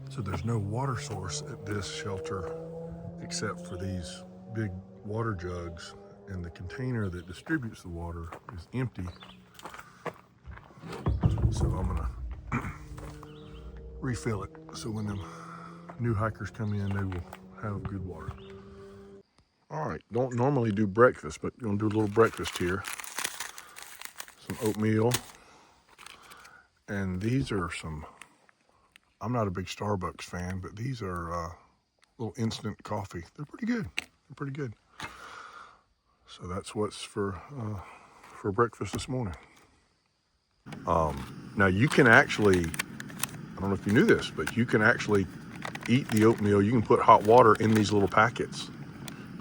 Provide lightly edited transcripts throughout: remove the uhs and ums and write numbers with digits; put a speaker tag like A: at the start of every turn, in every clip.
A: So there's no water source at this shelter except for these big water jugs, and the container that distributes the water is empty. So I'm gonna refill it so when them new hikers come in, they will have good water. All right, don't normally do breakfast, but gonna do a little breakfast here. Some oatmeal, and these are some, I'm not a big Starbucks fan, but these are little instant coffee. They're pretty good. They're pretty good. So that's what's for breakfast this morning. Now you can actually, I don't know if you knew this, but you can actually eat the oatmeal. You can put hot water in these little packets.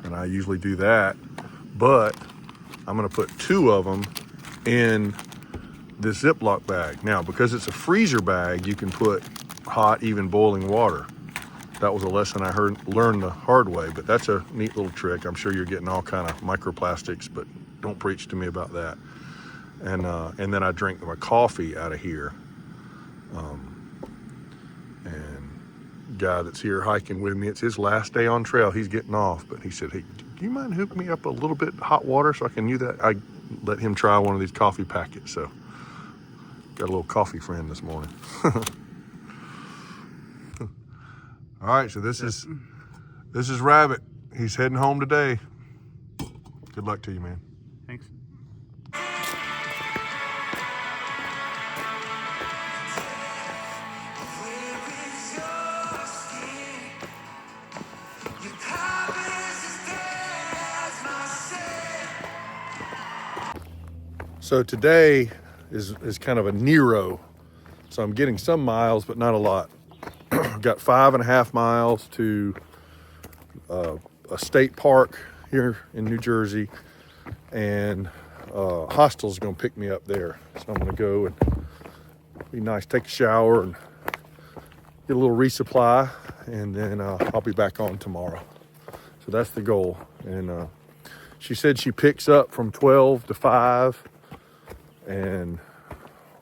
A: And I usually do that, but I'm gonna put 2 of them in this Ziploc bag. Now, because it's a freezer bag, you can put hot, even boiling water. That was a lesson I learned the hard way, but that's a neat little trick. I'm sure you're getting all kind of microplastics, but don't preach to me about that. And then I drink my coffee out of here. And guy that's here hiking with me, it's his last day on trail. He's getting off, but he said, "Hey, do you mind hooking me up a little bit hot water so I can use that?" I let him try one of these coffee packets. So got a little coffee friend this morning. All right, so this is Rabbit. He's heading home today. Good luck to you, man.
B: Thanks.
A: So today is kind of a Nero. So I'm getting some miles, but not a lot. I've got 5.5 miles to a state park here in New Jersey, and Hostel's gonna pick me up there. So I'm gonna go and be nice, take a shower and get a little resupply, and then I'll be back on tomorrow. So that's the goal. And she said she picks up from 12 to 5. And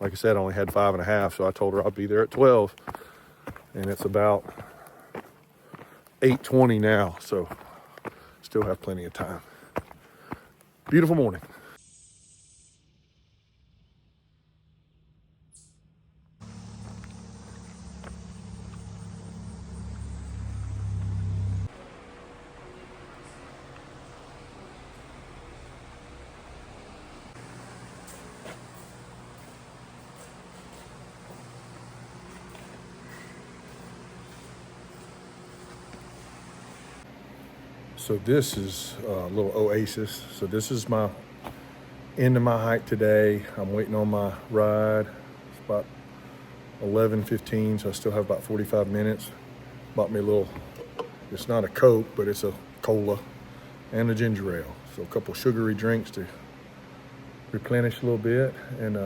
A: like I said, I only had 5.5, so I told her I'll be there at 12. And it's about 8:20 now, so still have plenty of time. Beautiful morning. So this is a little Oasis. So this is my end of my hike today. I'm waiting on my ride. It's about 11:15, so I still have about 45 minutes. Bought me a little, it's not a Coke, but it's a cola and a ginger ale. So a couple sugary drinks to replenish a little bit, and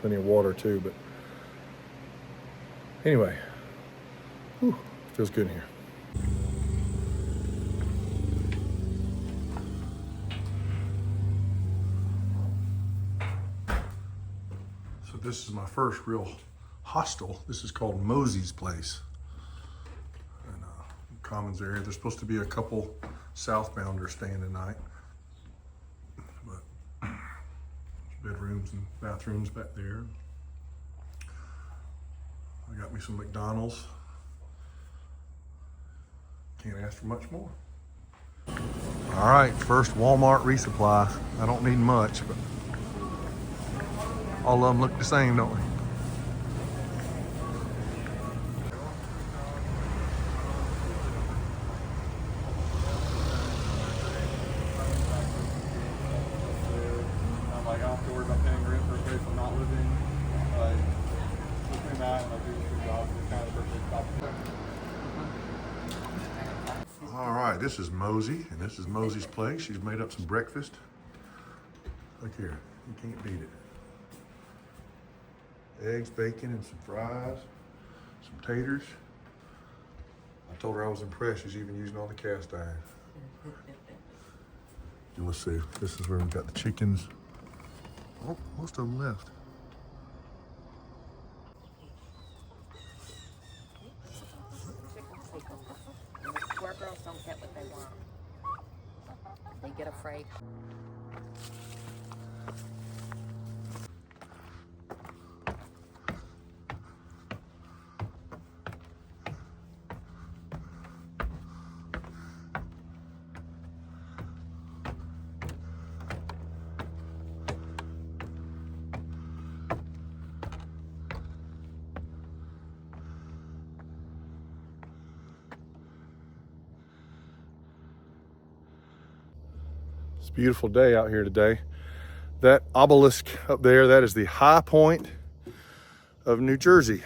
A: plenty of water too. But anyway, feels good in here. This is my first real hostel. This is called Mosey's Place. And Commons area. There's supposed to be a couple southbounders staying tonight. But bedrooms and bathrooms back there. I got me some McDonald's. Can't ask for much more. All right, first Walmart resupply. I don't need much, but all of them look the same, don't they?
C: I don't have to worry about paying rent for a place I'm not living. Between that and I do 2 jobs, it's kind of the perfect option.
A: All right, this is Mosey, and this is Mosey's Place. She's made up some breakfast. Look here, you can't beat it. Eggs, bacon, and some fries, some taters. I told her I was impressed. She's even using all the cast iron. And let's see, this is where we've got the chickens. Oh, most of them left.
B: Sorry.
A: It's a beautiful day out here today. That obelisk up there, that is the high point of New Jersey.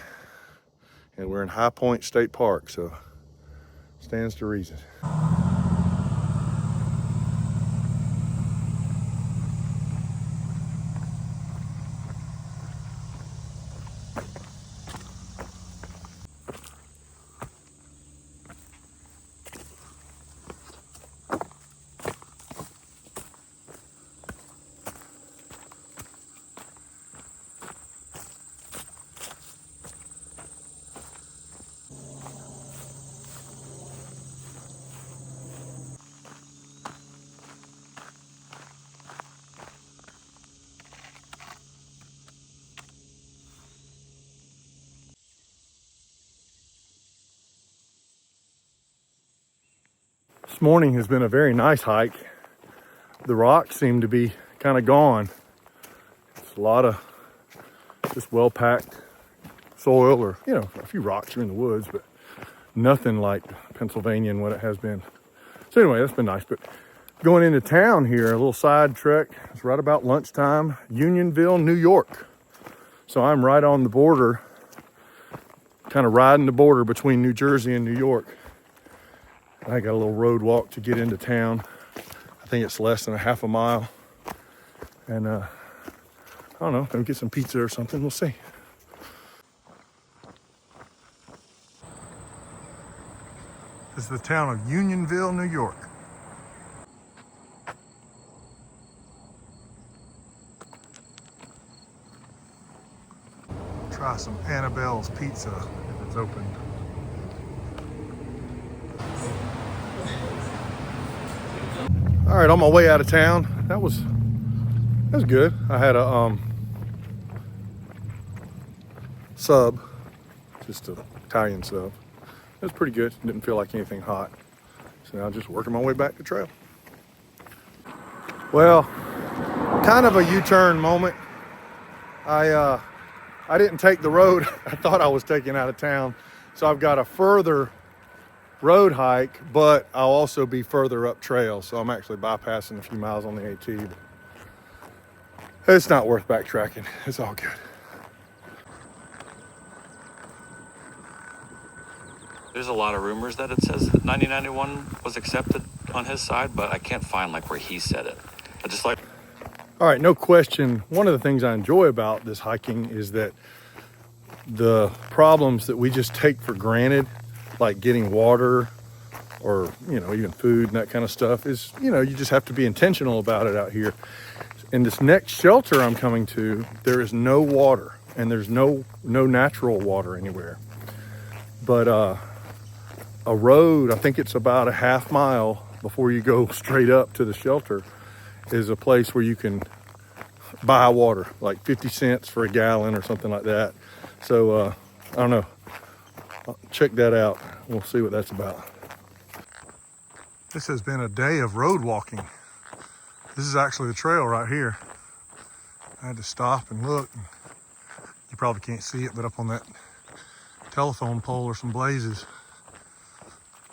A: And we're in High Point State Park, so stands to reason. This morning has been a very nice hike. The rocks seem to be kind of gone. It's a lot of just well-packed soil, or, you know, a few rocks are in the woods, but nothing like Pennsylvania and what it has been. So anyway, that's been nice. But going into town here, a little side trek. It's right about lunchtime, Unionville, New York. So I'm right on the border, kind of riding the border between New Jersey and New York. I got a little road walk to get into town. I think it's less than a half a mile. And I don't know, maybe get some pizza or something, we'll see. This is the town of Unionville, New York. Try some Annabelle's Pizza if it's open. All right, on my way out of town, that was good. I had a sub, just an Italian sub. It was pretty good. Didn't feel like anything hot. So now I'm just working my way back to trail. Well, kind of a U-turn moment. I didn't take the road I thought I was taking out of town. So I've got a further road hike, but I'll also be further up trail. So I'm actually bypassing a few miles on the AT. But it's not worth backtracking. It's all good.
D: There's a lot of rumors that it says that 9091 was accepted on his side, but I can't find like where he said it. I just like.
A: All right, no question. One of the things I enjoy about this hiking is that the problems that we just take for granted, like getting water or, you know, even food and that kind of stuff, is, you know, you just have to be intentional about it out here. In this next shelter I'm coming to, there is no water, and there's no natural water anywhere. But a road, I think it's about a half mile before you go straight up to the shelter, is a place where you can buy water, like 50 cents for a gallon or something like that. So I don't know, I'll check that out. We'll see what that's about. This has been a day of road walking. This is actually the trail right here. I had to stop and look. You probably can't see it, but up on that telephone pole are some blazes.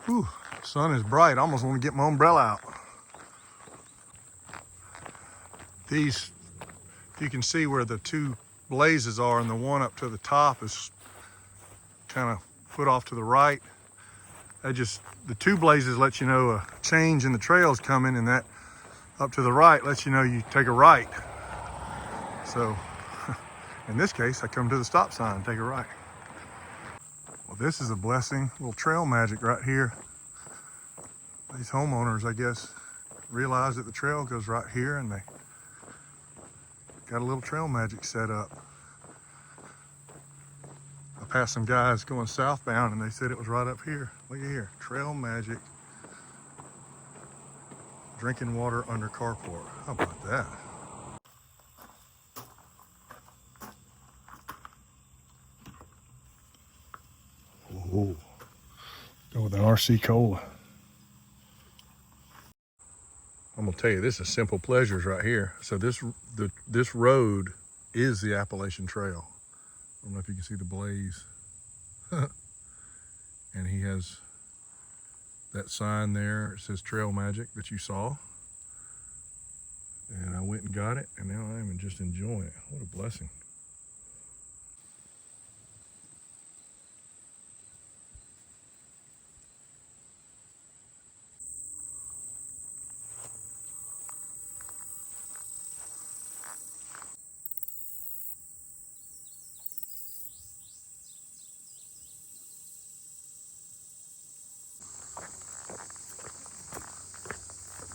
A: Whew, sun is bright. I almost want to get my umbrella out. These, you can see where the two blazes are, and the one up to the top is kind of put off to the right. The two blazes let you know a change in the trail is coming, and that up to the right lets you know you take a right. So in this case, I come to the stop sign and take a right. Well, this is a blessing, a little trail magic right here. These homeowners, I guess, realize that the trail goes right here, and they got a little trail magic set up. I passed some guys going southbound, and they said it was right up here. Look at here, trail magic. Drinking water under carport. How about that? Ooh. Go with an RC Cola. I'm gonna tell you, this is simple pleasures right here. So this road is the Appalachian Trail. I don't know if you can see the blaze. And he has that sign there. It says Trail Magic that you saw. And I went and got it, and now I am just enjoying it. What a blessing.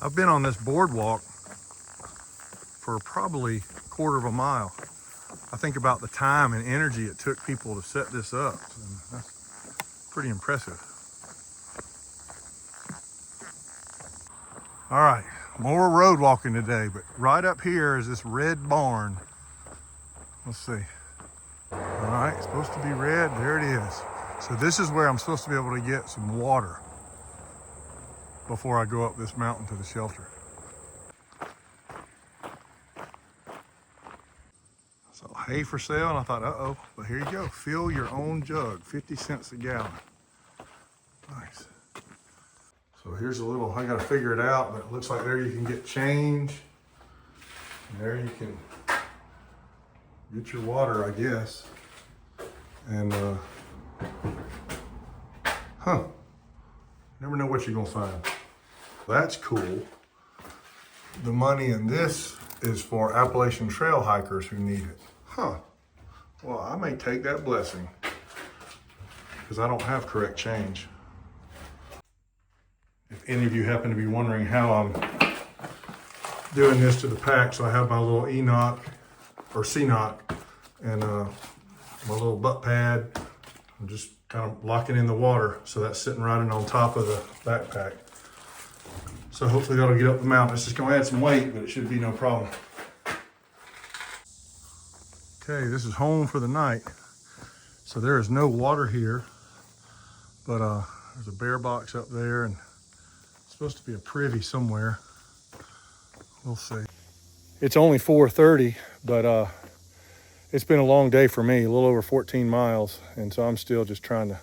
A: I've been on this boardwalk for probably a quarter of a mile. I think about the time and energy it took people to set this up. And that's pretty impressive. All right, more road walking today, but right up here is this red barn. Let's see. All right, it's supposed to be red. There it is. So this is where I'm supposed to be able to get some water before I go up this mountain to the shelter. So hay for sale, and I thought, uh-oh, but here you go. Fill your own jug, 50 cents a gallon. Nice. So here's a little, I gotta figure it out, but it looks like there you can get change. And there you can get your water, I guess. And, never know what you're gonna find. That's cool. The money in this is for Appalachian Trail hikers who need it. Huh. Well, I may take that blessing because I don't have correct change. If any of you happen to be wondering how I'm doing this to the pack, so I have my little E-knock or C-knock and my little butt pad. I'm just kind of locking in the water, so that's sitting right in on top of the backpack. So hopefully that'll get up the mountain. It's just gonna add some weight, but it should be no problem. Okay, this is home for the night. So there is no water here, but there's a bear box up there, and it's supposed to be a privy somewhere. We'll see. It's only 4:30, but it's been a long day for me, a little over 14 miles. And so I'm still just trying to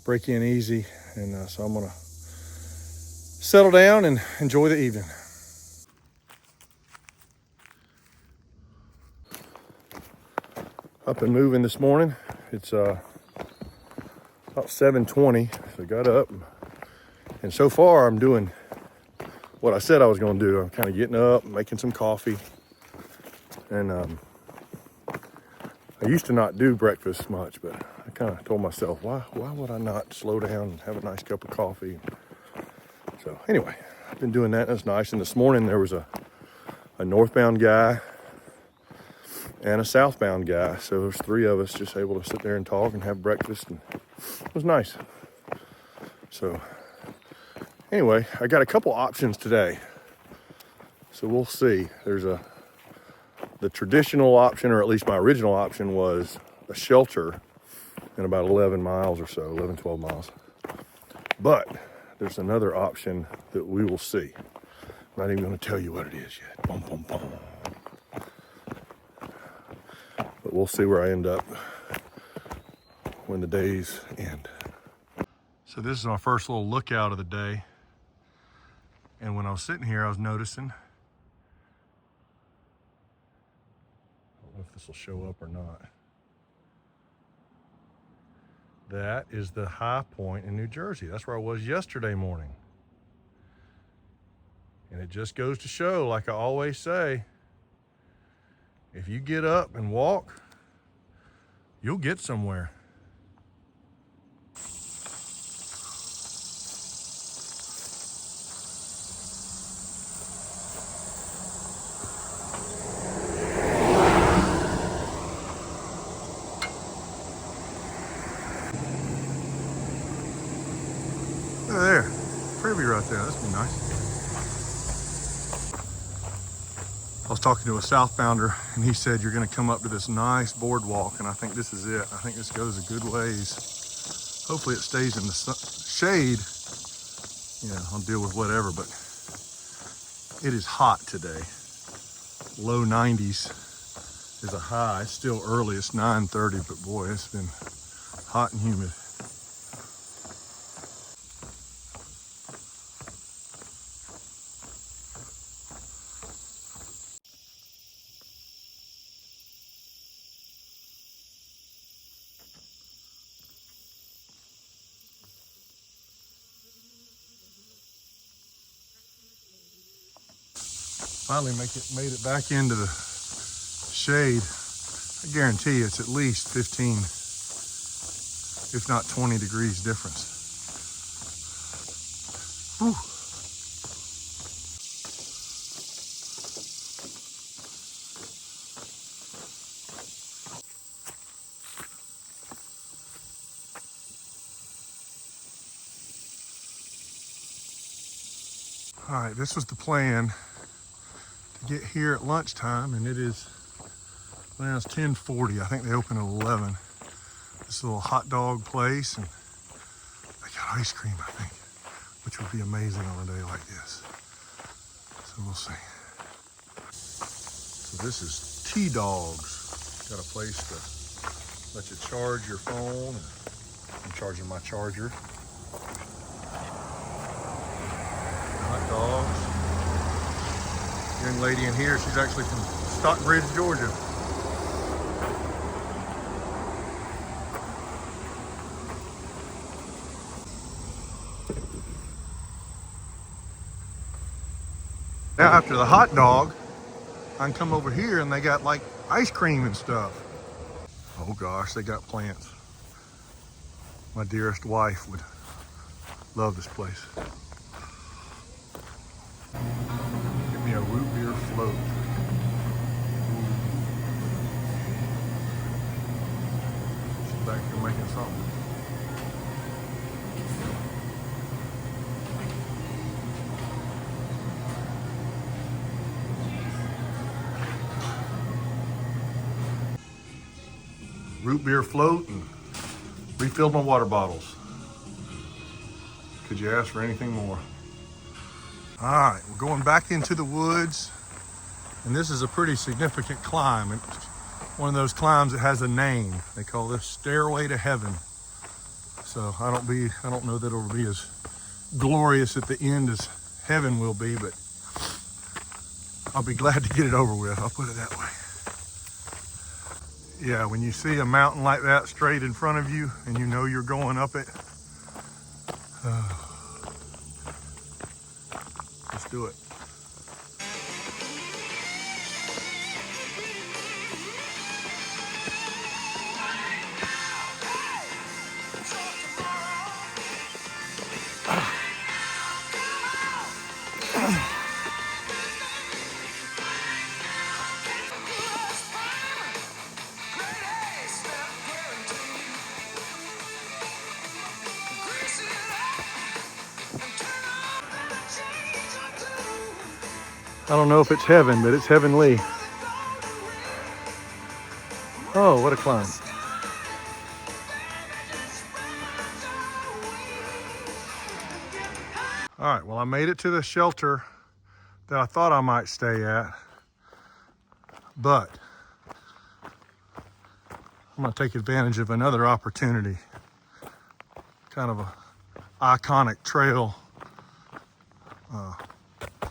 A: break in easy. And so I'm gonna settle down and enjoy the evening. Up and moving this morning. It's about 7:20, so I got up. And so far I'm doing what I said I was gonna do. I'm kind of getting up, making some coffee. And I used to not do breakfast much, but I kind of told myself, why would I not slow down and have a nice cup of coffee? So anyway, I've been doing that. That's nice. And this morning there was a northbound guy and a southbound guy. So there's three of us just able to sit there and talk and have breakfast, and it was nice. So anyway, I got a couple options today. So we'll see. There's the traditional option, or at least my original option, was a shelter in about 11 miles or so, 11, 12 miles. But there's another option that we will see. I'm not even gonna tell you what it is yet. Boom, boom, boom. But we'll see where I end up when the days end. So this is my first little lookout of the day. And when I was sitting here, I was noticing, I don't know if this will show up or not. That is the high point in New Jersey. That's where I was yesterday morning. And it just goes to show, like I always say, if you get up and walk, you'll get somewhere. There, privy right there. That's be nice. was talking to a southbounder, and he said you're going to come up to this nice boardwalk, and I think this is it. I think this goes a good ways. Hopefully it stays in the shade. Yeah, I'll deal with whatever, but it is hot today. Low 90s is a high. It's still early, it's 9:30, but boy, it's been hot and humid. Finally made it back into the shade. I guarantee you it's at least 15, if not 20 degrees difference. Whew. All right, this was the plan. Get here at lunchtime, and it is, well, it's 10:40. I think they open at 11. This little hot dog place, and they got ice cream, I think, which would be amazing on a day like this. So we'll see. So this is T-Dogs. Got a place to let you charge your phone. I'm charging my charger. Hot dogs. Young lady in here, she's actually from Stockbridge, Georgia. Now after the hot dog, I can come over here and they got like ice cream and stuff. Oh gosh, they got plants. My dearest wife would love this place. Give me a root beer float. She's back here making something. Root beer float and refilled my water bottles. Could you ask for anything more? All right, we're going back into the woods, and this is a pretty significant climb. It's one of those climbs that has a name. They call this Stairway to Heaven. So I don't know that it'll be as glorious at the end as heaven will be, but I'll be glad to get it over with. I'll put it that way. Yeah, when you see a mountain like that straight in front of you and you know you're going up it, let's do it. I don't know if it's heaven, but it's heavenly. Oh, what a climb. All right, well, I made it to the shelter that I thought I might stay at, but I'm gonna take advantage of another opportunity. Kind of a iconic trail.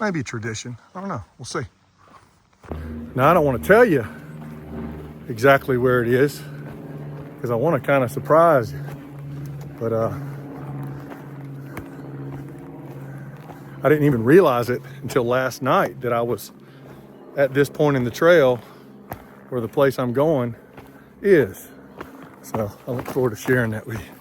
A: Maybe a tradition. I don't know. We'll see. Now, I don't want to tell you exactly where it is because I want to kind of surprise you. But I didn't even realize it until last night that I was at this point in the trail where the place I'm going is. So I look forward to sharing that with you.